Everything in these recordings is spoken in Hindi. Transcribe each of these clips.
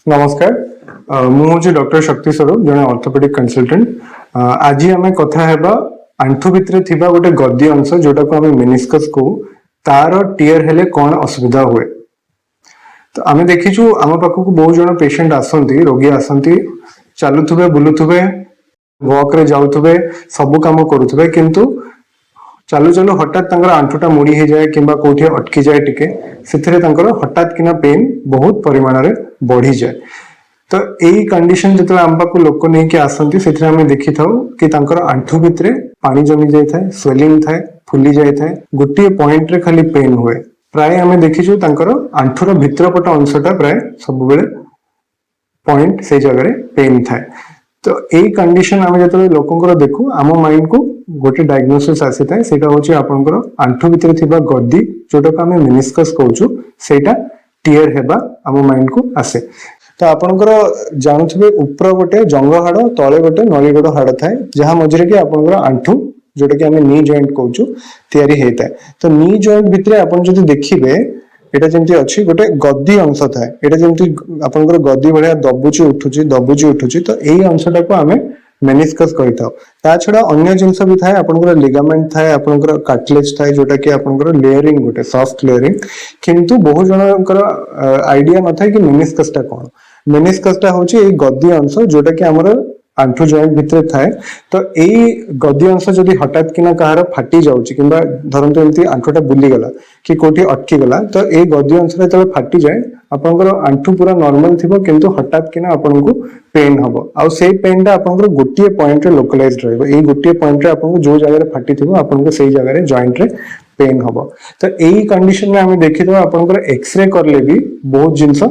नमस्कार मुझे डॉक्टर शक्ति स्वरूप जने ऑर्थोपेडिक कंसल्टेंट। आज आम कथा हेबा आंठु भितर थिबा गोटे गद्दी अंश जोटा को आम मेनिस्कस को तार टीयर हेले कौन असुविधा हुए। तो आम देखीचु आम पाखक बहुत जन पेशेंट आसंती रोगी आसंती चलुथुबे बुलुथुबे वॉक रे जाउथुबे सब काम करुथुबे किंतु चालू चालू हठात आंठुटा मुड़ी हो जाए कि कौटी अटकी जाए टिके से हठात किना पेन बहुत परिमाण रे बढ़ी जाए। तो यही कंडीशन जो आम पाक लोक नहीं आसती से देखी था कि आंठू भितर पानी जमी जाए स्वेलिंग थाए फुली जाए गोटे पॉइंट रे खाली पेन हुए। प्राय आम देखीचु आंठूर भितरपट अंशटा प्राय सब बेले पॉइंट से जगह पेन थाए। तो यही कंडीशन आम जो लोक देखू आम माइंड को गोटे डायग्नोसिस आसी था सेटा होची आपनकर आंठू भितर थिबा गद्दी जोटा को आम मेनिस्कस कहूचु सेटा टीयर हेबा आम माइंड को आसे। तो आपनकर जानुथिबे ऊपर गोटे जंग हाड़ तले गोटे नळीगोड़ हाड़ थाए जहाँ मझिरे कि आपनकर आंठू जोटा कि आम नी जॉइंट कहूचु तैयारी हेता है। तो नी जॉइंट भितर आपन जदि देखिबे एटा जेमती अछि गोटे गद्दी अंश थाए एटा जेमती आपनकर गद्दी भलिया दबुची उठुची तो एई अंशटा को आमे मेनिस्कस कहिथाउ। ता छडा अन्य जिंस भी थाए आपनकर लिगामेंट थाए आपनकर कार्टिलेज थाए जोटा कि आपनकर लेयरिंग गोटे सॉफ्ट लेयरिंग किंतु बहु जनकर आईडिया न थाए कि मेनिस्कसटा कोन। मेनिस्कसटा होची एई गद्दी अंश जोटा कि हमर आंठू जॉइंट भितर थाए। तो एई गद्दी अंश जदि हठात किना कहार फाटी जाउची किंबा धरंतु एमती आंठूटा बुली गला कि कोठी अटकी गला तो एई गद्दी अंश रे तले फाटी जाए आपनकर आंठू पूरा नॉर्मल थिबो किंतु हठात किना आपनको पेन हबो आ सेई पेनटा आपनकर गोटिए पॉइंट रे लोकलाइज्ड रहबो। एई गोटिए पॉइंट रे आपनको जो जगह रे फाटी थिबो आपनको सेई जगह रे जॉइंट रे पेन हबो। तो एई कंडीशन में हम देखि दो आपनकर एक्सरे करले भी बहुत जिंस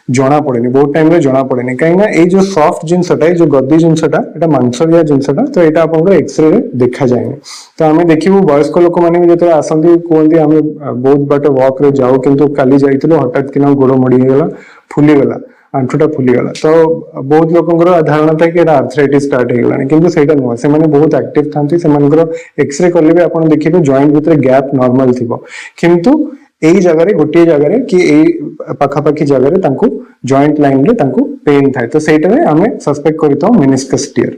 जना पड़ेनी बहुत टाइम रे जना पड़ेनी कहीं जो सॉफ्ट जिनसटा जो गद्दी जिनसटा एटा मांसलिया जिनसटा तो एटा आपन एक्सरे रे देखा जाए। तो आम देखू वयस्क लोक मैंने जो आसती कहते आम बहुत बाट वॉक रे जाऊ किंतु काली जाइथिलु हठात किना गोड़ मोड़ी गला फुलीगला आंठूटा फुलीगला तो बहुत लोकंकर धारणा था कि आर्थराइटिस स्टार्ट हो गलानी किंतु सेटा नुह से बहुत एक्टिव थांती से एक्सरे कले भी आपन देखिबे जॉइंट भितर गैप नॉर्मल थिबो किंतु एई जगह गोटे जगह कि पाखापाखी जगह तांको जॉइंट लाइन रे तांको पेन थाए तो सेटा रे आमे सस्पेक्ट करता मेनिस्कस टीयर।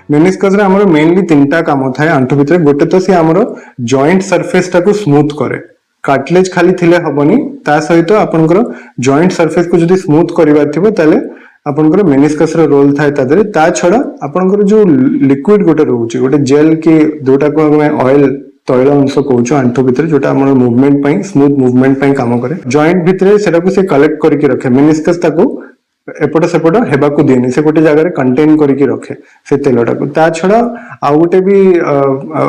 मेनिस्कस रे हमर मेनली तीनटा काम थाए आंठू भितर गोटे तो से हमर जॉइंट सरफेस टाको स्मूथ करे कार्टिलेज खाली थिले हबनी ता सहित आपनकर जॉइंट सरफेस को जदि स्मूथ करिवार थिबो ताले आपनकर मेनिस्कस रे रोल थाए तादरे ता छडा आपनकर जो लिक्विड गोटे रहउची गोटे जेल की जोटा को हम ऑयल तैल अंश कहूँ आंठू भितर जोटा हमर मूवमेंट पई स्मूथ मूवमेंट पई काम करे जॉइंट भितर सेटा को से कलेक्ट करके रखे मेनिस्कस ताको एपट सेपट हेबा को दिएनी से गोटे जगह कंटेन करके रखे से तेलटा को। ता छड़ा आ गोटे भी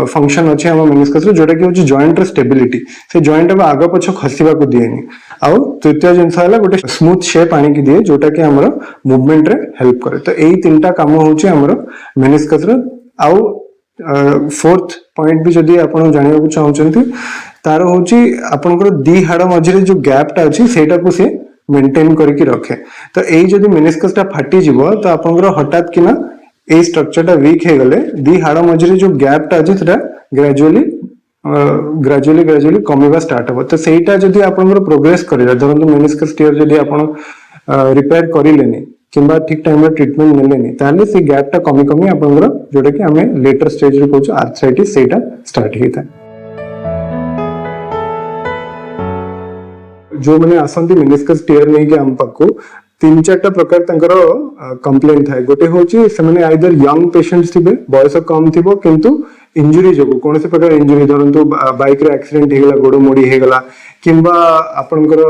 फंक्शन अच्छे हम मेनिस्कस रे जोटा कि होची जॉइंट रे स्टेबिलिटी से जॉइंट अब आग पछ खसिबा को दिएनी। आ तृतीय जिनस है गोटे स्मूथ शेप आनी की दिए जोटा कि हमर मूवमेंट रे हेल्प करे। तो एई तीनटा काम होची हमर मेनिस्कस रे। आउ फोर्थ पॉइंट भी जदि आपण जानिबा को चाहउचंती तार होची आपनकर दी हाड़ मझिरे जो गैपटा अछि सेटा को से मेंटेन करके रखे। तो यही जदि मेनिस्कसटा फाटी जीवो तो आपनकर हठात किना ए स्ट्रक्चरटा वीक हे गले दी हाड़ मझिरे जो गैपटा अछि सेटा ग्रेजुअली कमीबा स्टार्ट हो। तो सेटा जदि आपनकर प्रोग्रेस करिला धरंतु मेनिस्कस टीयर जदि आपण रिपेयर करिलेनी किंबा ठीक टाइम रे ट्रीटमेंट नेलेनी ताले से गैपटा कमी कमी आपनकर जोटा कि हमें लेटर स्टेज रे कहू आर्थराइटिस सेटा स्टार्ट हेता। जो मैंने आसंती मेनिस्कस टीयर नहीं कि हम पाको तीन चारटा प्रकार तंकर कंप्लेंट थाए गोटे होची से माने आइदर यंग पेशेंट्स थिबे बयस कम थिबो किंतु इंजुरी जो कौन से प्रकार इंजुरी धरंतु बाइक रे एक्सीडेंट हेगला गोड़ मोड़ी हेगला किंबा आपनकर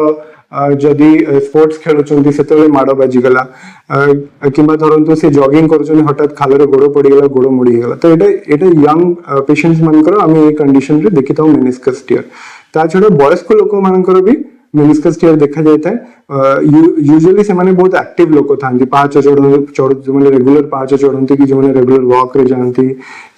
जदि स्पोर्ट्स खेलुचंती सेतले माड़ बाजी गला किंबा धरंतु से जॉगिंग करूचंती हठात खाल रे गोड़ पड़ी गला गोड़ मोड़ी हेगला तो एटा यंग पेशेंट्स मानकर आमे ए कंडीशन रे देखिताउ मेनिस्कस टीयर। ता छडा वयस्क लोक मानकर भी मेनिस्कस टीयर देखा जाता है। यूजुअली से माने बहुत एक्टिव लोक थांती पांच चढ़ जो माने रेगुलर पांच चढ़ती कि जो माने रेगुलर वॉक रे जानती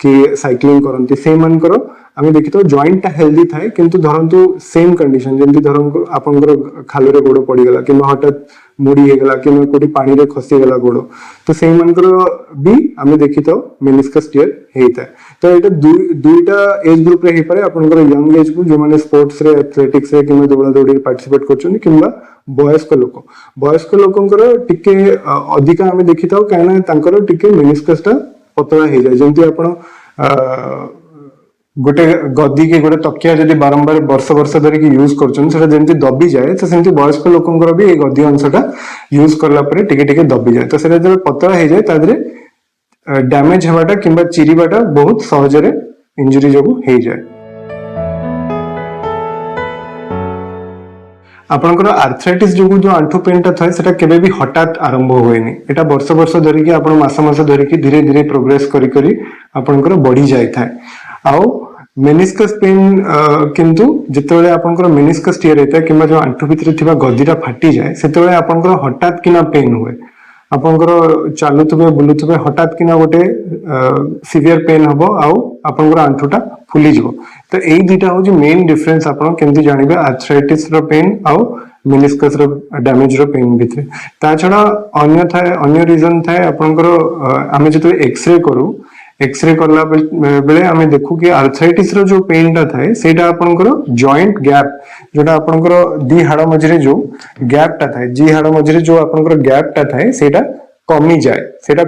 कि साइक्लिंग करती से मानकर आमे देखि तो जॉइंट टा हेल्दी थाए किंतु धरंतु सेम कंडीशन जेंति धरंतु आपनकर खाल रे गोड़ पड़ी गला कि हठात मुड़ी हे गला कि कोठी पानी रे खसी गला गोड़ तो सेम मानकर भी आमे देखि तो मेनिस्कस टीयर हेता है। तो ये दुईटा एज ग्रुप रे पारे आपनकर यंग एज को जो माने स्पोर्ट्स रे एथलेटिक्स रे किंबा दौड़ा दौड़ी पार्टिसिपेट करछन किंबा वयस्क लोकंकर टिके अधिका आमे देखिताओ काना तांकर टिके मेनिस्कस टा पतला हे जाय जेंति आपण गोटे गद्दी के गोटे तकिया जदि बारंबार वर्ष धरिकी यूज कर जमी दबी जाए तो सेमती वयस्क लोकंकर भी गद्दी अंशटा यूज करला परे टिके टिके दबी जाए तो सेटा जब पतला हो जाए तादरे डैमेज हवाटा किंबा चिरीबाटा बहुत सहजरे इंजुरी जो हो जाए। आपनकर आर्थराइटिस जो आंठू पेनटा थाए सेटा केबे भी हठात आरंभ होएनी एटा वर्ष धरिकी आपण मास धरिकी धीरे धीरे प्रोग्रेस करी करी आपनकर बढ़ी जाय थाए आउ मेनिस्कस पेन किंतु जितेबाला आपनकर मेनिस्कस टियर होता है किंबा जो आंठू भितर थिबा गद्दीटा फाटी जाए सेतेबाला आपनकर हठात किना पेन हुए आपनकर चालुथबे बुलुथबे हठात किना गोटे सिवियर पेन हबो आउ आपनकर आंठूटा फुली जिवो तो एई दुटा होजी मेन डिफरेंस आपण केमति जानिबे आर्थराइटिस रो पेन आउ मेनिस्कस रो डैमेज रो पेन भितर ता छडा अन्य रीजन थाए आपनकर आमे जते एक्सरे करू एक्सरे करला बेले आमे देखू कि आर्थराइटिस रो जो पेन टा थाए सेटा आपनकर जॉइंट गैप जोटा आपनकर दी हाड़ मझरे जो गैप टा थाए जी हाड़ मझरे जो आपनकर गैप टा थाए सेटा कमी जाए सेटा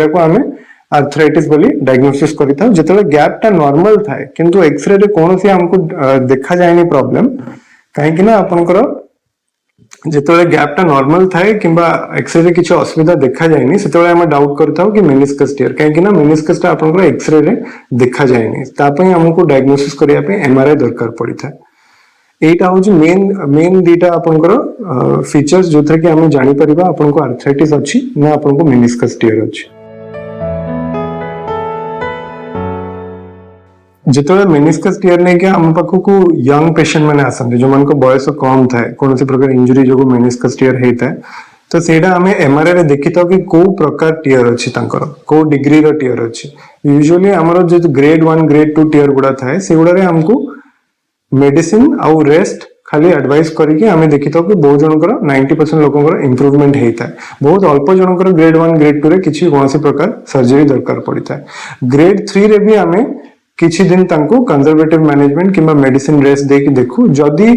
को आमे आर्थराइटिस बोली डायग्नोसिस करिता जेतेले गैप टा नॉर्मल थाए किंतु एक्सरे रे कोनोसी हमको देखा जायनी प्रॉब्लम काहे कि ना आपनकर जेतेले गैप टा नॉर्मल थाए किंबा एक्सरे रे किछ असुविधा देखा जायनी सेतेले हम डाउट करताओ कि मेनिस्कस टियर काहे कि ना मेनिस्कस टा आपनकर एक्सरे रे देखा जायनी ता पई हमको डायग्नोसिस करिया पे एमआरआई दरकार पड़ी था एटा होची मेन दीटा आपनकर फीचर्स जोथरे कि हम जानि परिबा आपनको आर्थराइटिस अछि ना आपनको मेनिस्कस टियर अछि। जिते मेनिस्कस टियर नहीं कि आम पाखक यंग पेशेंट मैंने आसते जो मान बयस कम थाए कौन प्रकार इंजुरी जो मेनिस्कस टियर होता है तो सेटा आम एमआरआई रे देखी था कि कौ प्रकार टियर अच्छी कौ डिग्री रो टियर अच्छी यूजुअली आमर जो ग्रेड 1 ग्रेड 2 टियर गुड़ा थाए से गुड़ा हमको मेडिसिन आउ रेस्ट खाली एडवाइस करके आमे देखी था कि बहुत जनकर 90% लोकंकर इंप्रूवमेंट होता है बहुत अल्प जनकर ग्रेड 1 ग्रेड 2 रे किसी कौन प्रकार सर्जरी दरकार पड़ता है ग्रेड 3 रे भी आमे किछि दिन तांको कंजर्वेटिव मैनेजमेंट किंबा मेडिसिन रेस्ट देकी देखू जदि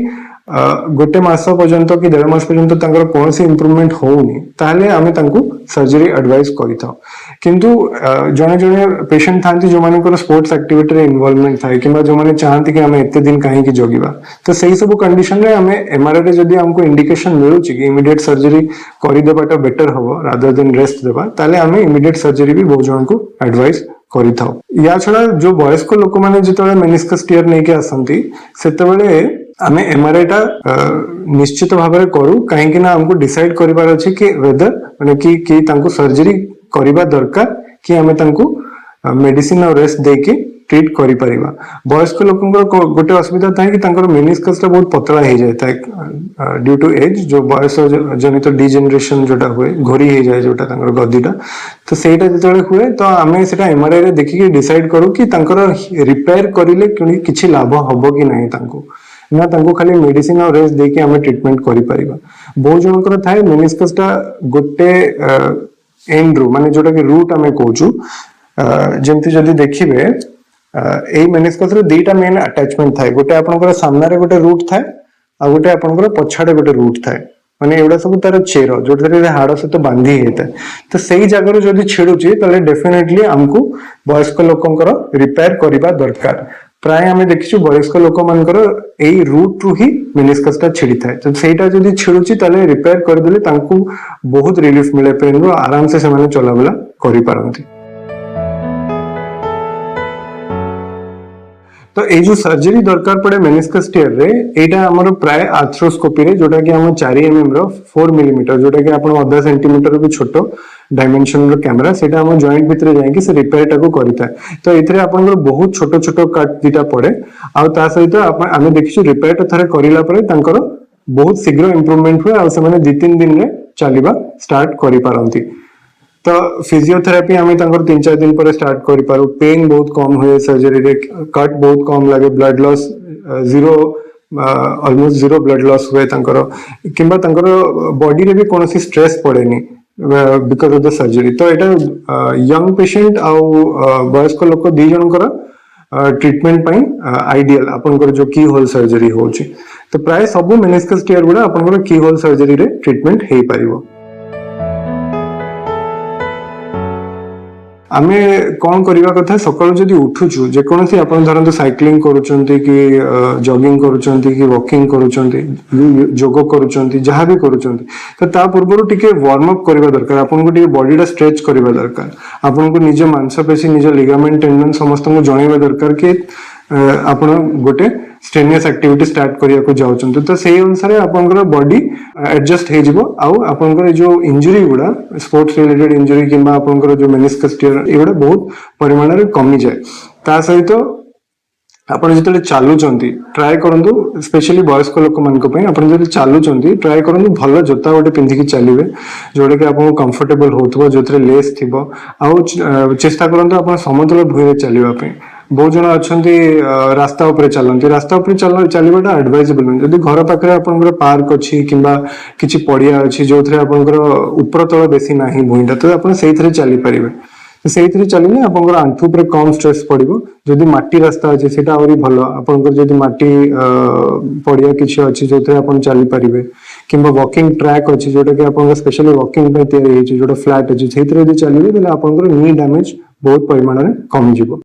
गोटे मास पर्यंत कि 1.5 मास पर्यंत तांकर कोनसी इंप्रूवमेंट होउनी ताले आमे तांको सर्जरी एडवाइस करिथाउ किंतु जने जने पेशेंट थांती जो मानकर स्पोर्ट्स एक्टिविटी रे इन्वॉल्वमेंट थाए किंबा जो माने चाहती कि हमें एते दिन काहे कि जगिबा तो सही सब कंडीशन रे हमें एमआरआई रे जदि हमको इंडिकेशन मिलु कि इमीडिएट सर्जरी करि देबाटा बेटर हबो रादर देन रेस्ट देबा ताले हमें इमीडिएट सर्जरी भी बहुत जन को एडवाइस करिथाउ या छडा जो वयस्क लोक माने जेतले मेनिस्कस टियर नै के आसंती सेतबेले आमे एमआरआई टा निश्चित भाव में करू कहीं ना हमको डिसाइड करिबार अछि कि वेदर माने कि तांको सर्जरी करिबा दरकार कि आमे तांको मेडिसिन और रेस्ट देके ट्रीट करि परिबा वयस्क लोकंकर गोटे असुविधा थाए कि तांकर मेनिस्कस टा बहुत पतला हो जाता है ड्यू टू एज जो बयस जनित डिजेनरेशन जोटा हुए घोरी हो जाए जोटा तांकर गद्दीटा तो सेटा जेतले हुए तो आमे सेटा एमआरआई रे देखि डिसाइड करू कि तांकर रिपेयर करिले किछि लाभ हबो कि नहीं तांको ना तांको खाली मेडिसिन और रेस्ट देके हमें ट्रीटमेंट करि परिबा बहुत जनकर थाए मेनिस्कस टा गोटे एंड रू माने जोटा कि रूट हमें कहूछु जेमति जदि देखिबे एई मेनिस्कस रे दुईटा मेन अटैचमेंट थाए गोटे आपनकर सामना रे गोटे रूट थाए आ गोटे आपनकर पछाडे गोटे रूट थाए माने एवडा सब तार चेर जोटे हाड़ सहित बांधी होता है तो सही जगह जदि छिड़ुची ताले डेफिनेटली हमको वयस्क लोकंकर रिपेयर करिबा दरकार प्राय आमे देखिछु वयस्क लोक मानकर एई रूट रु ही मेनिस्कस टा छिड़ी थाए तो सेटा जदि छिड़ुची ताले रिपेयर कर देले तांको बहुत रिलीफ मिले पेन रो आराम से सेमाने चलाबला करि पारंती। तो ये जो सर्जरी दरकार पड़े मेनिस्कस टियर रे एटा हमर प्राय आर्थ्रोस्कोपी रे जोटा कि हम 4 mm रो 4 mm जोटा कि आपण आधा सेंटीमीटर भी छोटो डायमेंशन रो कैमरा सेटा हम जॉइंट भितर जाय कि से रिपेयर टाको करिता तो एथरे आपण बहुत छोटो छोटो कट दिटा पड़े आ ता सहित आमे देखिछु रिपेयर टा थरे करिला परे तांकर बहुत शीघ्र इंप्रूवमेंट हुए आ से माने 2-3 दिन रे चलीबा स्टार्ट करि पारंती तो फिजियोथेरापी हमें 3-4 दिन पर स्टार्ट करि पारू पेन बहुत कम हुए सर्जरी रे कट बहुत कम लगे blood loss zero almost zero blood loss हुए किंबा बॉडी रे भी कोनोसी स्ट्रेस पड़ेनी बिकज ऑफ द सर्जरी। तो एटा यंग पेशेंट आउ वयस्क लोक दी जनकर ट्रीटमेंट आइडियल आपनकर जो की होल सर्जरी होची। तो प्राय सब मेनिस्कस टियर गुड़ा आपनकर की होल सर्जरी रे ट्रीटमेंट हे पारिबो। आमे कौन करवा कथा सकाळु जदि उठुछु जे कोनसी आपण धरंतु साइक्लिंग करूचंती कि जॉगिंग करूचंती कि वॉकिंग करूचंती योगा करूचंती जहां भी करूचंती तो ता पूर्वरु टिके वार्म अप करबा दरकार। आपन को टिके बॉडी टा स्ट्रेच करबा दरकार। आपन को निज मांसपेशी निज लिगामेंट टेंडन समस्त को जणाइबा दरकार कि आपण गोटे स्ट्रेनियस एक्टिविटी स्टार्ट करिया को जाउचंती। तो सेही अनुसार आपनकर बॉडी एडजस्ट हे जिवो आउ आपनकर जो इंजरी गुडा स्पोर्ट्स रिलेटेड इंजरी किंबा आपनकर जो मेनिस्कस टियर एगुडा बहुत परिमाण रे कमी जाए। ता सहित आपण जेतले चालुचंती ट्राई करंतु स्पेशली वयस्क लोक मानक पई आपण जेतले चालुचंती ट्राई करंतु भलो जोता गोटे पिंधि कि चलिबे जोडे कि आपन कंफर्टेबल होतबो जोतरे लेस थिबो आउ चेष्टा करंतु आपण समतल भूमि रे चलिबा पई। बहुत जन अच्छा रास्ता उपरे चलती रास्ता उपरे चलवाटा एडवाइजेबल नहीं। जदि घर पाखे आपंकर पार्क अच्छी किंबा किसी पड़िया अच्छी जो थे आपंकर ऊपर तल बेसी ना भूईटा तो आप चली पारे। से चलिए आपंकर आंठू पर कम स्ट्रेस पड़ो। जदि माटी रास्ता अच्छे से भल आपंकर जदि माटी पड़िया किसी अच्छी जो थे आप चली पारे कि वॉकिंग ट्रैक अच्छी जोटा कि आप स्पेशली वॉकिंग जो फ्लैट अच्छी से चलिए आपंकर नी डैमेज बहुत परिमाण में कम जीव।